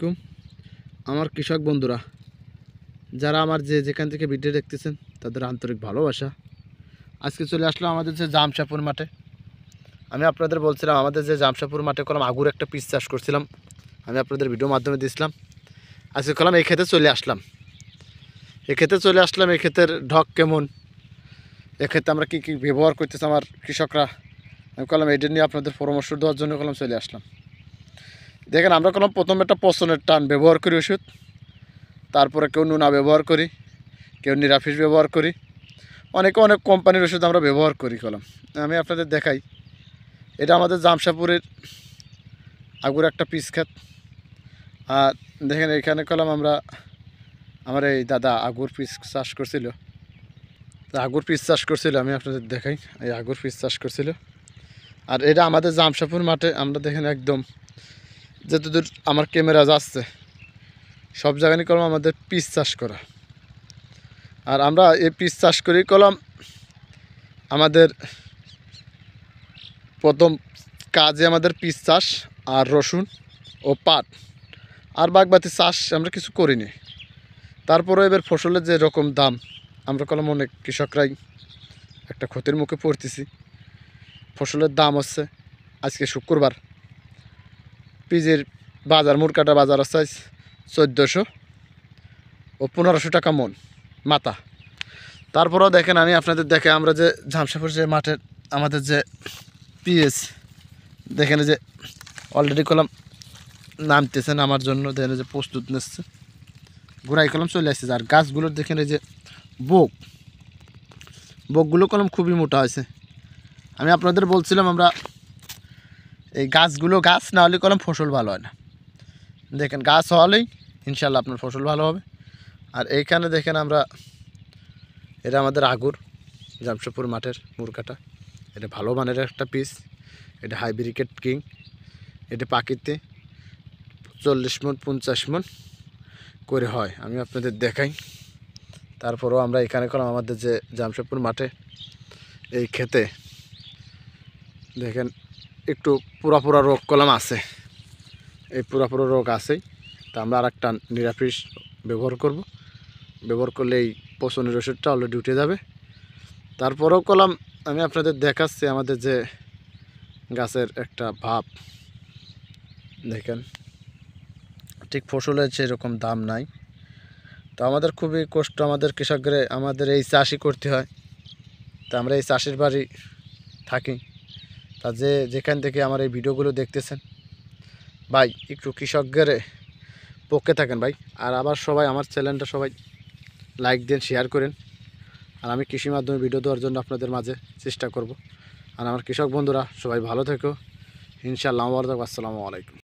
আলাইকুম আমার কৃষক বন্ধুরা, যারা আমার যেখান থেকে ভিডিও দেখতেছেন তাদের আন্তরিক ভালোবাসা। আজকে চলে আসলাম আমাদের যে জামশাপুর মাঠে। আমি আপনাদের বলছিলাম আমাদের যে জামশাপুর মাঠে কলম আগুর একটা পিস চাষ করছিলাম, আমি আপনাদের ভিডিওর মাধ্যমে দিয়েছিলাম। আজকে কলম এই ক্ষেতে চলে আসলাম। এই ক্ষেতের ঢক কেমন, এক্ষেত্রে আমরা কী কী ব্যবহার করতেছি আমার কৃষকরা, আমি কলম এটা নিয়ে আপনাদের পরামর্শ দেওয়ার জন্য কলম চলে আসলাম। দেখেন, আমরা কলম প্রথম একটা পচনের টান ব্যবহার করি ওষুধ, তারপরে কেউ নুনা ব্যবহার করি, কেউ নিরাফিস ব্যবহার করি, অনেক কোম্পানির ওষুধ আমরা ব্যবহার করি কলম। আমি আপনাদের দেখাই, এটা আমাদের জামশাপুরের আগুর একটা পিস ক্ষেত। আর দেখেন এখানে কলম আমার এই দাদা আগুর পিস চাষ করছিল, আমি আপনাদের দেখাই। এই আগুর পিস চাষ করছিল। আর এটা আমাদের জামশাপুর মাঠে আমরা দেখেন একদম যতদূর আমার ক্যামেরা যাচ্ছে সব জায়গায় কলম আমাদের পিস চাষ করা। আর আমরা এই পিস চাষ করি কলম আমাদের প্রথম কাজে আমাদের পিস চাষ আর রসুন ও পাট, আর বাগবাতি চাষ আমরা কিছু করিনি। তারপরে এবার ফসলের যে রকম দাম, আমরা কলম অনেক কৃষকরাই একটা ক্ষতির মুখে পড়তেছি। ফসলের দাম হচ্ছে আজকে শুক্রবার, পিজের বাজার মুরকাটা বাজার আছে 1400 ও 1500 টাকা মন মাথা। তারপরেও দেখেন, আমি আপনাদের দেখে আমরা যে জামশাপুর যে মাঠের আমাদের যে পিএস দেখেন যে অলরেডি কলম নামতেছেন আমার জন্য, দেখেন যে প্রস্তুত নিচ্ছে, গোড়াই কলম চলে আসছে। আর গাছগুলোর দেখেন এই যে বকগুলো কলম খুবই মোটা হয়েছে। আমি আপনাদের বলছিলাম আমরা এই গাছ না হলে কলম ফসল ভালো হয় না। দেখেন গাছ হলেই ইনশাল্লাহ আপনার ফসল ভালো হবে। আর এইখানে দেখেন এটা আমাদের আগুর জামশাপুর মাঠের মুরকাটা, এটা ভালো মানের একটা পিস, এটা হাইব্রিকেট কিং, এটা পাখিতে 40 মণ 50 মণ করে হয়। আমি আপনাদের দেখাই। তারপরেও আমরা এখানে কলম আমাদের যে জামশাপুর মাঠে এই ক্ষেতে দেখেন একটু পুরা রোগ কলম আছে, এই পুরা রোগ আছেই। তা আমরা আর একটা নিরাফিস ব্যবহার করলে এই পচনের ওষুধটা অলরেডি উঠে যাবে। তারপরেও কলম আমি আপনাদের দেখাচ্ছি আমাদের যে গাছের একটা ভাব, দেখেন ঠিক ফসলের সেরকম দাম নাই। তো আমাদের খুবই কষ্ট, আমাদের কৃষকদের আমাদের এই চাষই করতে হয়। তা আমরা এই চাষের বাড়ি থাকি। তা যেখান থেকে আমার এই ভিডিওগুলো দেখতেছেন ভাই, একটু কৃষকদের পক্ষে থাকেন ভাই। আর আবার সবাই আমার চ্যানেলটা সবাই লাইক দেন, শেয়ার করেন। আর আমি কৃষি মাধ্যমে ভিডিও দেওয়ার জন্য আপনাদের মাঝে চেষ্টা করব। আর আমার কৃষক বন্ধুরা সবাই ভালো থেকো ইনশাআল্লাহ। আসসালামু আলাইকুম।